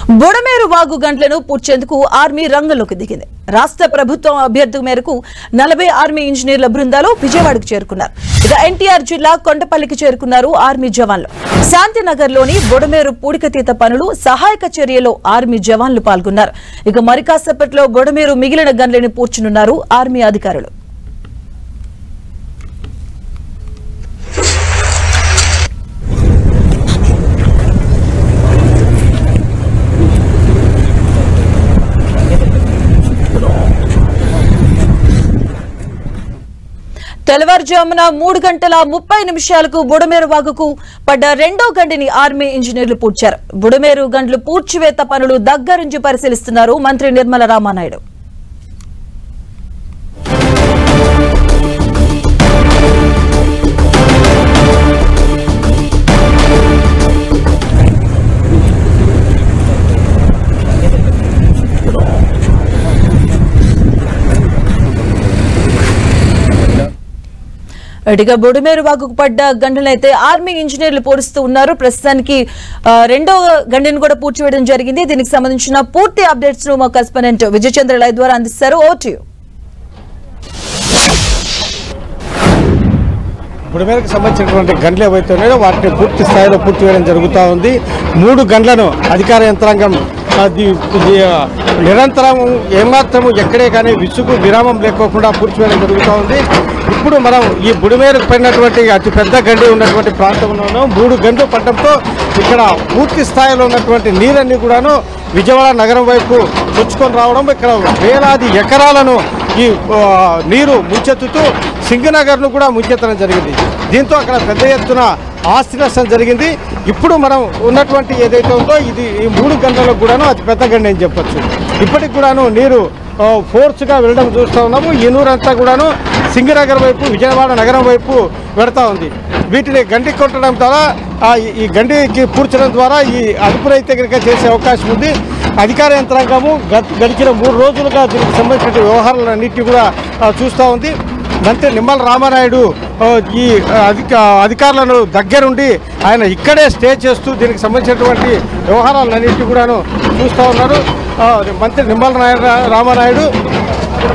బుడమేరు వాగు గంటలను పూడ్చేందుకు ఆర్మీ రంగంలోకి దిగింది. రాష్ట్ర ప్రభుత్వం అభ్యర్థి మేరకు 40 ఆర్మీ ఇంజనీర్ల బృందాలు విజయవాడకు చేరుకున్నారు. ఇక ఎన్టీఆర్ జిల్లా కొండపల్లికి చేరుకున్నారు ఆర్మీ జవాన్లు. శాంతినగర్లోని బుడమేరు పూడికతీత పనులు సహాయక చర్యలో ఆర్మీ జవాన్లు పాల్గొన్నారు. ఇక మరికాసేపట్లో బుడమేరు మిగిలిన గన్లను పూడ్చనున్నారు ఆర్మీ అధికారులు. తెల్లవారుజామున 3:30 బుడమేరు వాగుకు పడ్డ రెండో గండిని ఆర్మీ ఇంజనీర్లు పూడ్చారు. బుడమేరు గండ్లు పూడ్చివేత పనులు దగ్గరుంచి పరిశీలిస్తున్నారు మంత్రి నిర్మల రామానాయుడు. ఇటుగా బుడమేరు వాగుకు పడ్డ గంటలైతే ఆర్మీ ఇంజనీర్లు పూడుస్తూ ఉన్నారు. ప్రస్తుతానికి రెండో గంటను కూడా పూడ్చివేయడం జరిగింది. దీనికి సంబంధించిన పూర్తి అప్డేట్స్ ను మా కరెస్పాండెంట్ విజయ్ చంద్ర లైవ్ ద్వారా అందిస్తారు. ఓటు బుడమేరుకు సంబంధించినటువంటి గంటలు ఏవైతే ఉన్నాయో వాటిని పూర్తి స్థాయిలో పూర్తివేయడం జరుగుతూ ఉంది. 3 గంటలను అధికార యంత్రాంగం నిరంతరం ఏమాత్రము ఎక్కడే కానీ విసుగు విరామం లేకోకుండా పూడ్చివేయడం జరుగుతూ ఉంది. ఇప్పుడు మనం ఈ బుడమేరుకు పడినటువంటి అతి పెద్ద గండి ఉన్నటువంటి ప్రాంతంలోనూ 3 గంటలు పడడంతో ఇక్కడ పూర్తి స్థాయిలో ఉన్నటువంటి నీరన్నీ కూడాను విజయవాడ నగరం వైపు పుచ్చుకొని రావడం, ఇక్కడ వేలాది ఎకరాలను ఈ నీరు ముంచెత్తుతూ సింగనగర్ను కూడా ముంచెత్తడం జరిగింది. దీంతో అక్కడ పెద్ద ఎత్తున ఆస్తి నష్టం జరిగింది. ఇప్పుడు మనం ఉన్నటువంటి ఏదైతే ఉందో ఇది ఈ 3 గంటలకు కూడాను అతి పెద్ద గండి అని చెప్పచ్చు. ఇప్పటికి కూడాను నీరు ఫోర్స్గా వెళ్ళడం చూస్తూ ఉన్నాము. ఈ నూరంతా కూడాను సింగనగర్ వైపు విజయవాడ నగరం వైపు వెళతా ఉంది. వీటిని గండి కొట్టడం ద్వారా ఈ గండికి పూడ్చడం ద్వారా ఈ అదుపునైతే కనుక చేసే అవకాశం ఉంది. అధికార యంత్రాంగము గడిచిన 3 రోజులుగా దీనికి సంబంధించిన వ్యవహారాలన్నింటినీ కూడా చూస్తూ ఉంది. మంత్రి నిమ్మల రామానాయుడు ఈ అధికారులను దగ్గరుండి ఆయన ఇక్కడే స్టే చేస్తూ దీనికి సంబంధించినటువంటి వ్యవహారాలన్నింటినీ కూడాను చూస్తూ ఉన్నారు. మంత్రి నిమ్మల రామానాయుడు,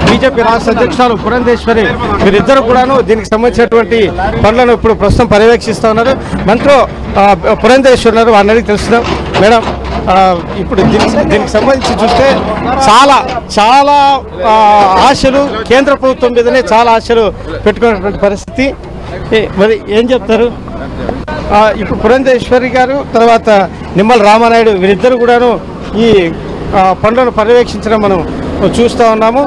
బీజేపీ రాష్ట్ర అధ్యక్షురాలు పురంధేశ్వరి వీరిద్దరు కూడాను దీనికి సంబంధించినటువంటి పనులను ఇప్పుడు ప్రస్తుతం పర్యవేక్షిస్తూ ఉన్నారు. మంత్రి పురంధేశ్వరి ఉన్నారు, వారిని అడిగి తెలుస్తున్నాం. మేడం, ఇప్పుడు దీనికి సంబంధించి చూస్తే చాలా ఆశలు కేంద్ర ప్రభుత్వం మీదనే చాలా ఆశలు పెట్టుకున్నటువంటి పరిస్థితి. మరి ఏం చెప్తారు? ఇప్పుడు పురంధేశ్వరి గారు తర్వాత నిమ్మల రామానాయుడు వీరిద్దరు కూడాను ఈ పనులను పర్యవేక్షించడం మనం చూస్తూ ఉన్నాము.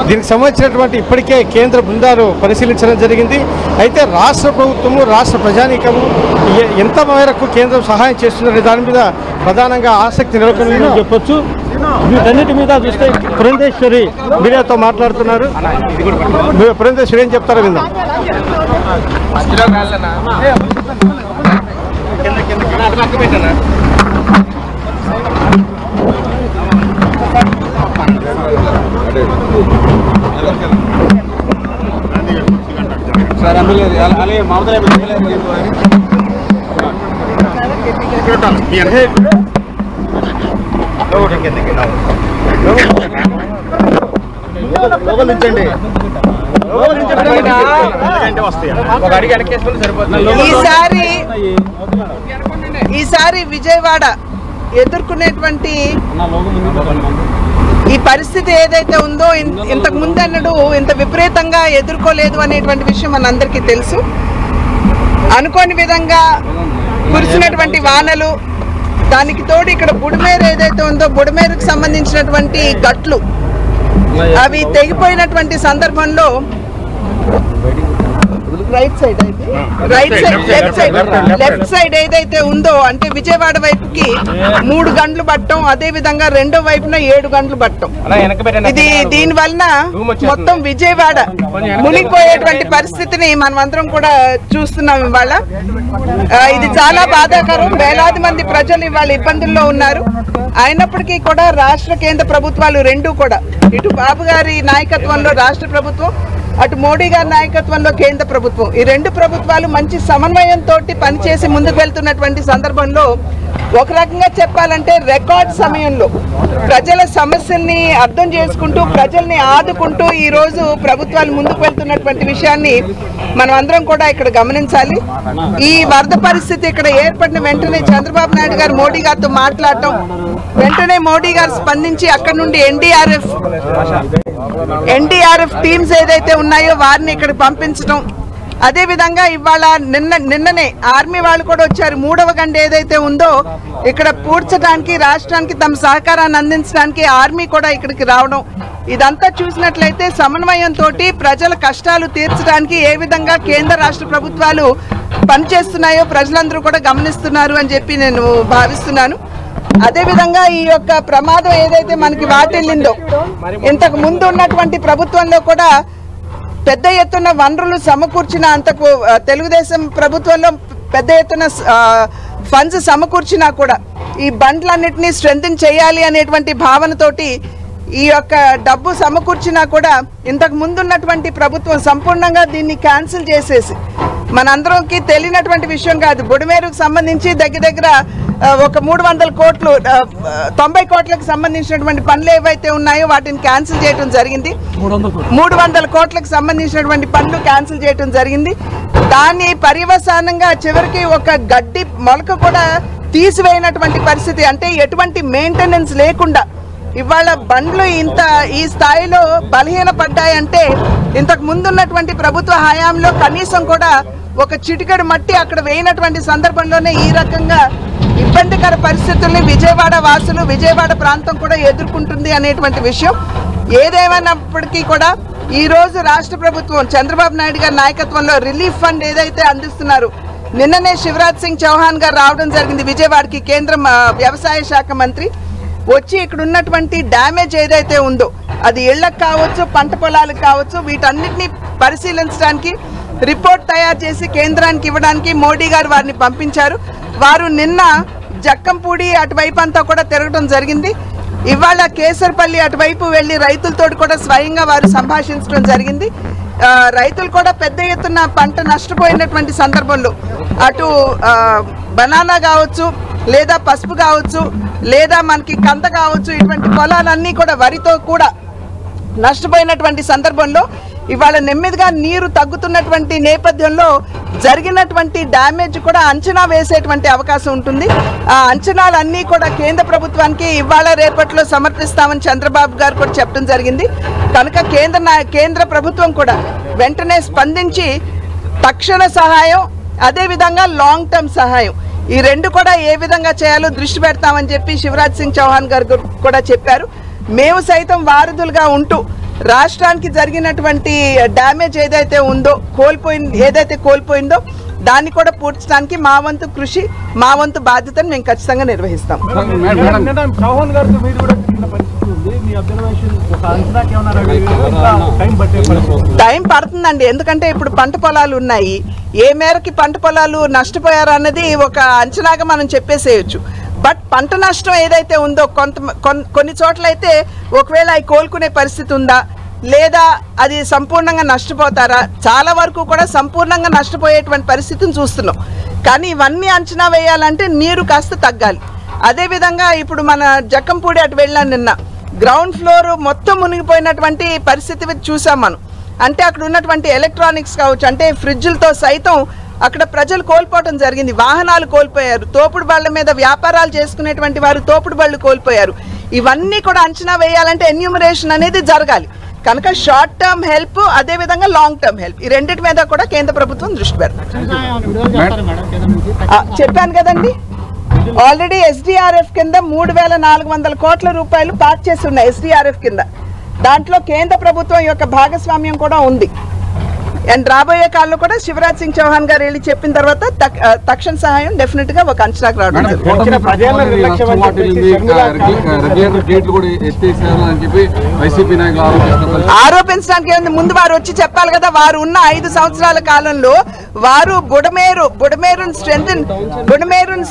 దీనికి సంబంధించినటువంటి ఇప్పటికే కేంద్ర బృందాలు పరిశీలించడం జరిగింది. అయితే రాష్ట్ర ప్రభుత్వము రాష్ట్ర ప్రజానీకము ఎంత మేరకు కేంద్రం సహాయం చేస్తుందనే దాని మీద ప్రధానంగా ఆసక్తి నెలకొందని చెప్పొచ్చు. వీటన్నిటి మీద చూస్తే పురంధేశ్వరి మీడియాతో మాట్లాడుతున్నారు. పురంధేశ్వరి ఏం చెప్తారో విందాం. ఈసారి విజయవాడ ఎదుర్కొనేటువంటి ఈ పరిస్థితి ఏదైతే ఉందో ఇంతకు ముందన్నడు ఇంత విపరీతంగా ఎదుర్కోలేదు అనేటువంటి విషయం మనందరికీ తెలుసు. అనుకోని విధంగా కురిసినటువంటి వానలు, దానికి తోడు ఇక్కడ బుడమేరు ఏదైతే ఉందో బుడమేరుకు సంబంధించినటువంటి గట్లు అవి తెగిపోయినటువంటి సందర్భంలో లెఫ్ట్ సైడ్ ఏదైతే ఉందో అంటే విజయవాడ వైపుకి 3 గంటలు పట్టడం, అదే విధంగా రెండో వైపున 7 గంటలు పట్టడం. ఇది దీని వలన మొత్తం విజయవాడ మునిగిపోయేటువంటి పరిస్థితిని మనం అందరం కూడా చూస్తున్నాం ఇవాళ. ఇది చాలా బాధాకరం. వేలాది మంది ప్రజలు ఇవాళ ఇబ్బందుల్లో ఉన్నారు. అయినప్పటికీ కూడా రాష్ట్ర కేంద్ర ప్రభుత్వాలు రెండూ కూడా, ఇటు బాబు గారి నాయకత్వంలో రాష్ట్ర ప్రభుత్వం, అటు మోడీ గారి నాయకత్వంలో కేంద్ర ప్రభుత్వం, ఈ రెండు ప్రభుత్వాలు మంచి సమన్వయంతో పనిచేసి ముందుకు వెళ్తున్నటువంటి సందర్భంలో ఒక రకంగా చెప్పాలంటే రికార్డ్ సమయంలో ప్రజల సమస్యల్ని అర్థం చేసుకుంటూ ప్రజల్ని ఆదుకుంటూ ఈ రోజు ప్రభుత్వాలు ముందుకు వెళ్తున్నటువంటి విషయాన్ని మనం అందరం కూడా ఇక్కడ గమనించాలి. ఈ వరద పరిస్థితి ఇక్కడ ఏర్పడిన వెంటనే చంద్రబాబు నాయుడు గారు మోడీ గారితో మాట్లాడటం, వెంటనే మోడీ గారు స్పందించి అక్కడ నుండి ఎన్డీఆర్ఎఫ్ టీమ్స్ ఏదైతే ఉన్నాయో వారిని ఇక్కడ పంపించడం, అదే విధంగా ఇవాళ నిన్ననే ఆర్మీ వాళ్ళు కూడా వచ్చారు. 3వ గంట ఏదైతే ఉందో ఇక్కడ పూడ్చడానికి రాష్ట్రానికి తమ సహకారాన్ని అందించడానికి ఆర్మీ కూడా ఇక్కడికి రావడం, ఇదంతా చూసినట్లయితే సమన్వయంతో ప్రజల కష్టాలు తీర్చడానికి ఏ విధంగా కేంద్ర రాష్ట్ర ప్రభుత్వాలు పనిచేస్తున్నాయో ప్రజలందరూ కూడా గమనిస్తున్నారు అని చెప్పి నేను భావిస్తున్నాను. అదేవిధంగా ఈ యొక్క ప్రమాదం ఏదైతే మనకి వాటిల్లిందో, ఇంతకు ముందు ఉన్నటువంటి ప్రభుత్వంలో కూడా పెద్ద ఎత్తున వనరులు సమకూర్చిన, అంతకు తెలుగుదేశం ప్రభుత్వంలో పెద్ద ఎత్తున ఫండ్స్ సమకూర్చినా కూడా ఈ బండ్లన్నింటినీ స్ట్రెంథెన్ చేయాలి అనేటువంటి భావనతోటి ఈ యొక్క డబ్బు సమకూర్చినా కూడా ఇంతకు ముందు ఉన్నటువంటి ప్రభుత్వం సంపూర్ణంగా దీన్ని క్యాన్సిల్ చేసేసి, మనందరికి తెలియనటువంటి విషయం కాదు, బుడమేరుకు సంబంధించి దగ్గర ఒక 300 కోట్లు 90 కోట్లకు సంబంధించినటువంటి పనులు ఏవైతే ఉన్నాయో వాటిని క్యాన్సిల్ చేయడం జరిగింది. 300 కోట్లకు సంబంధించినటువంటి పనులు క్యాన్సిల్ చేయడం జరిగింది. దాని పర్యవసానంగా చివరికి ఒక గడ్డి మొలక కూడా తీసివేయనటువంటి పరిస్థితి, అంటే ఎటువంటి మెయింటెనెన్స్ లేకుండా ఇవాళ బండ్లు ఈ స్థాయిలో బలహీనపడ్డాయంటే ఇంతకు ముందున్నటువంటి ప్రభుత్వ హయాంలో కనీసం కూడా ఒక చిటికెడు మట్టి అక్కడ వేయనటువంటి సందర్భంలోనే ఈ రకంగా ఇబ్బందికర పరిస్థితుల్ని విజయవాడ వాసులు, విజయవాడ ప్రాంతం కూడా ఎదుర్కొంటుంది అనేటువంటి విషయం. ఏదేమైనప్పటికీ కూడా ఈ రోజు రాష్ట్ర ప్రభుత్వం చంద్రబాబు నాయుడు గారి నాయకత్వంలో రిలీఫ్ ఫండ్ ఏదైతే అందిస్తున్నారు, నిన్ననే శివరాజ్ సింగ్ చౌహాన్ గారు రావడం జరిగింది విజయవాడకి, కేంద్ర వ్యవసాయ శాఖ మంత్రి వచ్చి ఇక్కడ ఉన్నటువంటి డ్యామేజ్ ఏదైతే ఉందో అది ఇళ్లకు కావచ్చు, పంట పొలాలకు కావచ్చు, వీటన్నిటిని పరిశీలించడానికి రిపోర్ట్ తయారు చేసి కేంద్రానికి ఇవ్వడానికి మోడీ గారు వారిని పంపించారు. వారు నిన్న జక్కంపూడి అటువైపు అంతా కూడా తిరగడం జరిగింది. ఇవాళ కేసర్పల్లి అటువైపు వెళ్లి రైతులతో కూడా స్వయంగా వారు సంభాషించడం జరిగింది. రైతులు కూడా పెద్ద ఎత్తున పంట నష్టపోయినటువంటి సందర్భంలో అటు బనానా కావచ్చు, లేదా పసుపు కావచ్చు, లేదా మనకి కంద కావచ్చు, ఇటువంటి పొలాలన్నీ కూడా వరితో కూడా నష్టపోయినటువంటి సందర్భంలో ఇవాళ నెమ్మదిగా నీరు తగ్గుతున్నటువంటి నేపథ్యంలో జరిగినటువంటి డ్యామేజ్ కూడా అంచనా వేసేటువంటి అవకాశం ఉంటుంది. ఆ అంచనాలన్నీ కూడా కేంద్ర ప్రభుత్వానికి ఇవాళ రేపట్లో సమర్పిస్తామని చంద్రబాబు గారు కూడా చెప్పడం జరిగింది. కనుక కేంద్ర ప్రభుత్వం కూడా వెంటనే స్పందించి తక్షణ సహాయం, అదేవిధంగా లాంగ్ టర్మ్ సహాయం, ఈ రెండు కూడా ఏ విధంగా చేయాలో దృష్టి పెడతామని చెప్పి శివరాజ్ సింగ్ చౌహాన్ గారు కూడా చెప్పారు. మేము సైతం వారధులుగా ఉంటూ రాష్ట్రానికి జరిగినటువంటి డ్యామేజ్ ఏదైతే ఉందో, కోల్పోయిందో దాన్ని కూడా పూడ్చడానికి మా వంతు కృషి, మా వంతు బాధ్యతను మేము ఖచ్చితంగా నిర్వహిస్తాం. టైం పడుతుందండి, ఎందుకంటే ఇప్పుడు పంట పొలాలు ఉన్నాయి. ఏ మేరకి పంట పొలాలు నష్టపోయారు అన్నది ఒక అంచనాగా మనం చెప్పేసేయచ్చు. బట్ పంట నష్టం ఏదైతే ఉందో కొన్ని చోట్ల అయితే ఒకవేళ అవి కోలుకునే పరిస్థితి ఉందా, లేదా అది సంపూర్ణంగా నష్టపోతారా, చాలా వరకు కూడా సంపూర్ణంగా నష్టపోయేటువంటి పరిస్థితిని చూస్తున్నాం. కానీ ఇవన్నీ అంచనా వేయాలంటే నీరు కాస్త తగ్గాలి. అదేవిధంగా ఇప్పుడు మన జక్కంపూడి అటు వెళ్ళాను, నిన్న గ్రౌండ్ ఫ్లోర్ మొత్తం మునిగిపోయినటువంటి పరిస్థితి చూసాం మనం. అంటే అక్కడ ఉన్నటువంటి ఎలక్ట్రానిక్స్ కావచ్చు, అంటే ఫ్రిడ్జ్లతో సైతం అక్కడ ప్రజలు కోల్పోవడం జరిగింది. వాహనాలు కోల్పోయారు, తోపుడు బళ్ళ మీద వ్యాపారాలు చేసుకునేటువంటి వారు తోపుడు బళ్ళు కోల్పోయారు. ఇవన్నీ కూడా అంచనా వేయాలంటే ఎన్యూమరేషన్ అనేది జరగాలి. కనుక షార్ట్ టర్మ్ హెల్ప్, అదేవిధంగా లాంగ్ టర్మ్ హెల్ప్, ఈ రెండింటి మీద కూడా కేంద్ర ప్రభుత్వం దృష్టి పెడతారు. చెప్పాను కదండి, ఆల్రెడీ ఎస్డీఆర్ఎఫ్ కింద 3,400 కోట్ల రూపాయలు పాస్ చేసి ఉన్నాయి. ఎస్డీఆర్ఎఫ్ కింద దాంట్లో కేంద్ర ప్రభుత్వం యొక్క భాగస్వామ్యం కూడా ఉంది. అండ్ రాబోయే కాలంలో కూడా శివరాజ్ సింగ్ చౌహాన్ గారు వెళ్ళి చెప్పిన తర్వాత తక్షణ సహాయం డెఫినెట్ గా ఒక అంచనాకు రావడం. ఆరోపించడానికి ఏముంది, ముందు వారు వచ్చి చెప్పాలి కదా. వారు ఉన్న 5 సంవత్సరాల కాలంలో వారు బుడమేరును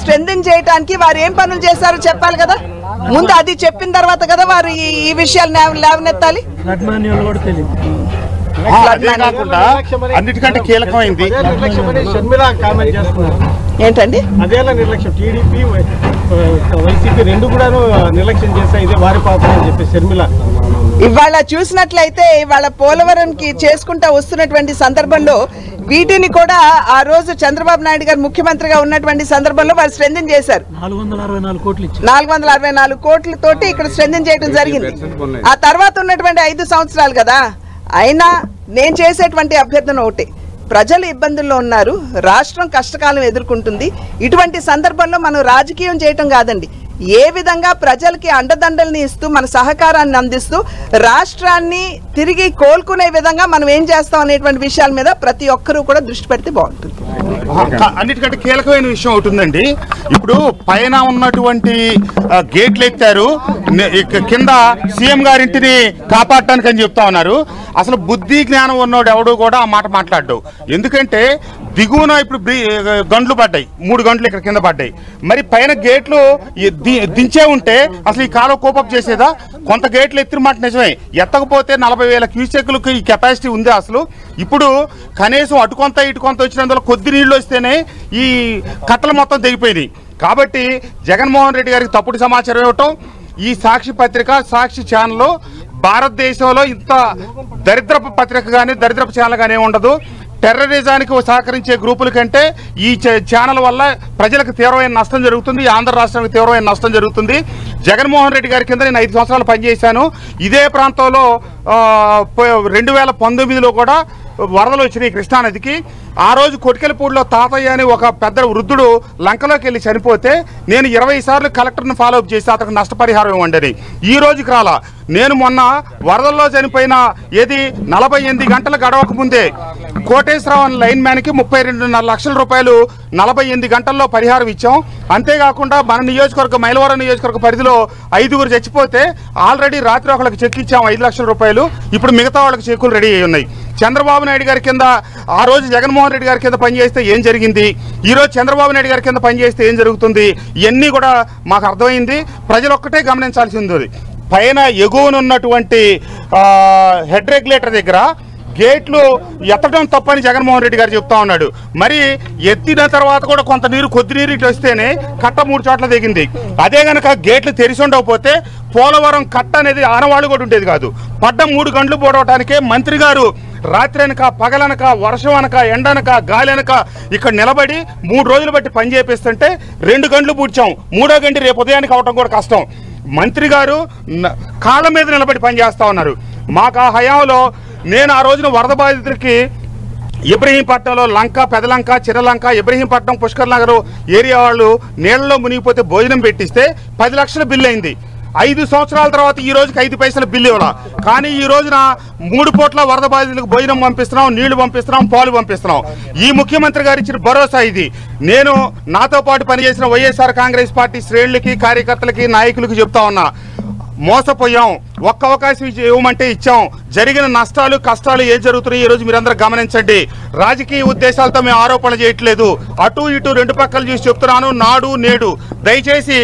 స్ట్రెంథెన్ చేయడానికి వారు ఏం పనులు చేశారో చెప్పాలి కదా. ముందు అది చెప్పిన తర్వాత కదా వారు ఈ విషయాలు లేవనెత్తాలి. అన్నిటికంటే కీలకమైంది ఏంటండి, అదేలా నిర్లక్ష్యం టీడీపీ వైసీపీ రెండు కూడాను నిర్లక్ష్యం చేస్తే ఇదే వారి పాపం అని చెప్పి షర్మిల ఇవాళ చూసినట్లయితే ఇవాళ పోలవరంకి చేసుకుంటా వస్తున్నటువంటి సందర్భంలో వీటిని కూడా ఆ రోజు చంద్రబాబు నాయుడు గారు ముఖ్యమంత్రిగా ఉన్నటువంటి సందర్భంలో వాళ్ళు స్ట్రెంథెన్ చేశారు. 464 కోట్లతోటి ఇక్కడ స్ట్రెంథెన్ చేయడం జరిగింది. ఆ తర్వాత ఉన్నటువంటి 5 సంవత్సరాలు కదా. అయినా నేను చేసేటువంటి అభ్యర్థన ఒకటి, ప్రజలు ఇబ్బందుల్లో ఉన్నారు, రాష్ట్రం కష్టకాలం ఎదుర్కొంటుంది. ఇటువంటి సందర్భంలో మనం రాజకీయం చేయటం కాదండి, ఏ విధంగా ప్రజలకి అండదండల్ని ఇస్తూ మన సహకారాన్ని అందిస్తూ రాష్ట్రాన్ని తిరిగి కోలుకునే విధంగా మనం ఏం చేస్తాం అనేటువంటి విషయాల మీద ప్రతి ఒక్కరూ కూడా దృష్టి పెడితే బాగుంటుంది. అన్నిటికంటే కీలకమైన విషయం అవుతుందండి. ఇప్పుడు పైన ఉన్నటువంటి గేట్లు ఎత్తారు, కింద సీఎం గారింటిని కాపాడటానికి అని చెప్తా ఉన్నారు. అసలు బుద్ధి జ్ఞానం ఉన్నోడు ఎవడు కూడా ఆ మాట మాట్లాడ్డావు. ఎందుకంటే దిగువన ఇప్పుడు గండ్లు పడ్డాయి, 3 గంటలు ఇక్కడ కింద పడ్డాయి. మరి పైన గేట్లు దించే ఉంటే అసలు ఈ కాలం కోపప్ చేసేదా? కొంత గేట్లు ఎత్తిన మాట నిజమే, ఎత్తకపోతే 40,000 క్యూసెక్లకు ఈ కెపాసిటీ ఉంది. అసలు ఇప్పుడు కనీసం అటు కొంత ఇటు కొంత వచ్చినందువల్ల కొద్ది నీళ్లు వస్తేనే ఈ కట్టలు మొత్తం తెగిపోయినాయి. కాబట్టి జగన్మోహన్ రెడ్డి గారికి తప్పుడు సమాచారం ఇవ్వటం, ఈ సాక్షి పత్రిక, సాక్షి ఛానల్ భారతదేశంలో ఇంత దరిద్రపు పత్రిక కానీ దరిద్రపు ఛానల్ కానీ ఉండదు. టెర్రరిజానికి సహకరించే గ్రూపుల కంటే ఈ ఛానల్ వల్ల ప్రజలకు తీవ్రమైన నష్టం జరుగుతుంది, ఆంధ్ర రాష్ట్రానికి తీవ్రమైన నష్టం జరుగుతుంది. జగన్మోహన్ రెడ్డి గారి కింద నేను 5 సంవత్సరాలు పనిచేశాను. ఇదే ప్రాంతంలో 2019లో కూడా వరదలు వచ్చినాయి కృష్ణానదికి. ఆ రోజు కొటికెలపూడిలో తాతయ్య అని ఒక పెద్ద వృద్ధుడు లంకలోకి వెళ్ళి చనిపోతే నేను 20 సార్లు కలెక్టర్ని ఫాలోఅప్ చేసి అతనికి నష్టపరిహారం ఇవ్వండి. ఈ రోజుకి రాలా. నేను మొన్న వరదల్లో చనిపోయిన 48 గంటలు గడవక ముందే కోటేశ్వరరావు లైన్ మ్యాన్కి 32.5 లక్షల రూపాయలు 48 గంటల్లో పరిహారం ఇచ్చాం. అంతేకాకుండా మన నియోజకవర్గ మైలవరం నియోజకవర్గ పరిధిలో 5గురు చచ్చిపోతే ఆల్రెడీ రాత్రి ఒకళ్ళకి చెక్ ఇచ్చాం 5 లక్షల రూపాయలు. ఇప్పుడు మిగతా వాళ్ళకి చెక్కులు రెడీ అయి ఉన్నాయి. చంద్రబాబు నాయుడు గారి కింద ఆ రోజు జగన్మోహన్ రెడ్డి గారి కింద పనిచేస్తే ఏం జరిగింది, ఈరోజు చంద్రబాబు నాయుడు గారి కింద పనిచేస్తే ఏం జరుగుతుంది, ఇవన్నీ కూడా మాకు అర్థమైంది. ప్రజలు ఒక్కటే గమనించాల్సింది, పైన ఎగువనున్నటువంటి హెడ్ రెగ్యులేటర్ దగ్గర గేట్లు ఎత్తడం తప్పని జగన్మోహన్ రెడ్డి గారు చెప్తా ఉన్నాడు. మరి ఎత్తిన తర్వాత కూడా కొంత నీరు, కొద్ది నీరు ఇటు వస్తేనే కట్ట 3 చోట్ల దిగింది. అదే గనక గేట్లు తెరిచి ఉండకపోతే పోలవరం కట్ట అనేది ఆనవాళ్ళు కూడా ఉండేది కాదు. పడ్డ 3 గంటలు పోవడానికే మంత్రి గారు రాత్రి అనక పగలనక వర్షం అనక ఎండనక గాలి అనక ఇక్కడ నిలబడి 3 రోజులు బట్టి పని చేపిస్తుంటే 2 గంటలు పూడ్చాం, 3వ గంట రేపు ఉదయానికి అవటం కూడా కష్టం. మంత్రి గారు కాళ్ళ మీద నిలబడి పనిచేస్తా ఉన్నారు. మాకు ఆ హయాంలో నేను ఆ రోజున వరద బాధితులకి ఇబ్రహీంపట్నంలో లంక, పెదలంక, చిరలంక, ఇబ్రహీంపట్నం, పుష్కర్ నగర్ ఏరియా వాళ్ళు నీళ్లలో మునిగిపోతే భోజనం పెట్టిస్తే 10 లక్షల బిల్లు అయింది. 5 సంవత్సరాల తర్వాత ఈ రోజుకి 5 పైసల బిల్లు ఇవ్వాల. కానీ ఈ రోజున 3 పూట్ల వరద బాధితులకు భోజనం పంపిస్తున్నాం, నీళ్లు పంపిస్తున్నాం, పాలు పంపిస్తున్నాం. ఈ ముఖ్యమంత్రి గారు ఇచ్చిన భరోసా ఇది. నేను నాతో పాటు పనిచేసిన వైఎస్ఆర్ కాంగ్రెస్ పార్టీ శ్రేణులకి, కార్యకర్తలకి, నాయకులకి చెప్తా ఉన్నా, మోసపోయాం. ఒక్క అవకాశం ఇవ్వమంటే ఇచ్చాం. జరిగిన నష్టాలు, కష్టాలు ఏం జరుగుతున్నాయి ఈ రోజు మీరందరూ గమనించండి. రాజకీయ ఉద్దేశాలతో మేము ఆరోపణలు చేయట్లేదు. అటు ఇటు 2 పక్కలు చూసి చెప్తున్నాను, నాడు నేడు. దయచేసి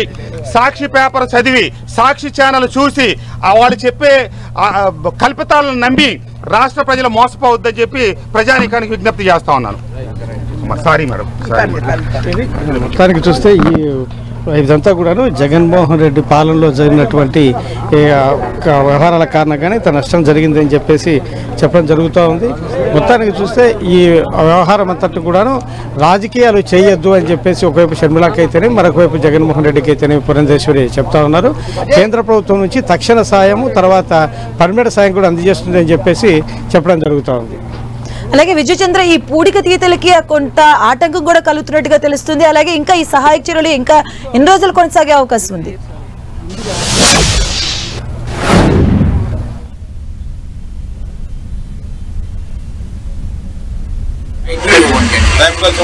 సాక్షి పేపర్ చదివి, సాక్షి ఛానల్ చూసి వాళ్ళు చెప్పే కల్పితాలను నమ్మి రాష్ట్ర ప్రజలు మోసపోవద్దని చెప్పి ప్రజానీకానికి విజ్ఞప్తి చేస్తా ఉన్నాను. Sorry madam. మొత్తానికి చూస్తే ఇదంతా కూడాను జగన్మోహన్ రెడ్డి పాలనలో జరిగినటువంటి వ్యవహారాల కారణంగానే ఇంత నష్టం జరిగిందని చెప్పేసి చెప్పడం జరుగుతూ ఉంది. మొత్తానికి చూస్తే ఈ వ్యవహారం అంతటి కూడాను రాజకీయాలు చేయొద్దు అని చెప్పేసి ఒకవైపు షర్మిలాకి అయితేనే, మరొకవైపు జగన్మోహన్ రెడ్డికి అయితేనే పురంధేశ్వరి చెప్తా ఉన్నారు. కేంద్ర ప్రభుత్వం నుంచి తక్షణ సాయము, తర్వాత పర్మనెంట్ సాయం కూడా అందజేస్తుంది అని చెప్పేసి చెప్పడం జరుగుతూ ఉంది. అలాగే విజయచంద్ర, ఈ పూడిక తీతలకి కొంత ఆటంకం కూడా కలుగుతున్నట్టుగా తెలుస్తుంది. అలాగే ఇంకా ఈ సహాయక చర్యలు ఇంకా ఎన్ని రోజులు కొనసాగే అవకాశం ఉంది? ఇప్పుడు